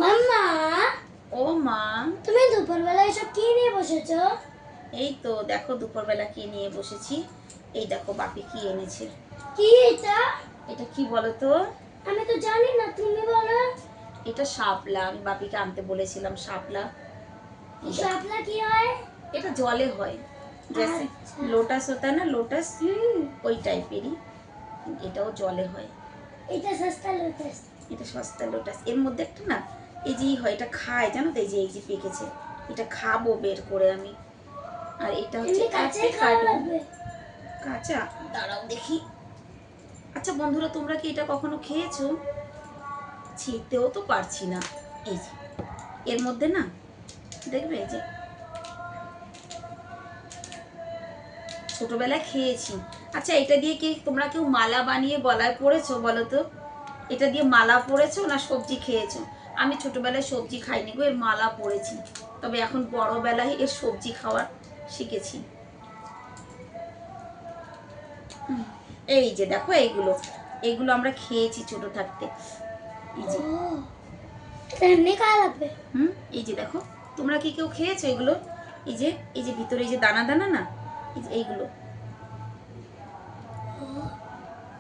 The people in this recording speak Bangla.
মাম্মা, ও মা, তুমি দুপুরবেলা এসব কি নিয়ে বসেছো? এই তো দেখো দুপুরবেলা কি নিয়ে বসেছি। এই দেখো বাপি কি এনেছে। কি এটা? এটা কি বলো তো? আমি তো জানি না, তুমি বলো। এটা শাপলা, আমি বাপিকে আনতে বলেছিলাম শাপলা। এই দেখো, শাপলা কি হয়? এটা জলে হয়, জেসে আচ্ছা। লোটাস হতা না, লোটাস হুম, ওই টাইপেরই। এটাও জলে হয়। এটা সস্তা লোটাস। এটা সস্তা লোটাস। এর মধ্যে একটা না এই যে হয়, এটা খায় জানো তো, এই যে পেকেছে, এটা খাবো বের করে আমি। আর এটা হচ্ছে এমনি কাঁচাই খাওয়া অ্যাপ্রিকট লাগবে? কাঁচা। দাঁড়াও দেখি। আচ্ছা বন্ধুরা, তোমরা কি এটা কখনো খেয়েছো? ছিঁড়তেও তো পারছি না। এই যে এর মধ্যে না, দেখবে এই যে ছোটবেলায় খেয়েছি। আচ্ছা এটা দিয়ে কি তোমরা কেউ মালা বানিয়ে গলায় পরেছো বলো তো? এটা দিয়ে মালা পরেছো না সবজি খেয়েছো? আমি ছোটবেলায় সবজি খাইনি গো, এর মালা পরেছি। তবে এখন বড়বেলায় এর সবজি খাওয়া শিখেছি। এই যে দেখো, এইগুলো এইগুলো আমরা খেয়েছি ছোট থাকতে। এই ও, যে এটা এমনি খাওয়া লাগবে? এই যে দেখো, তোমরা কি কেউ খেয়েছো এগুলো? এই যে ভিতরে এই যে দানা দানা না, এই যে এইগুলো। ও,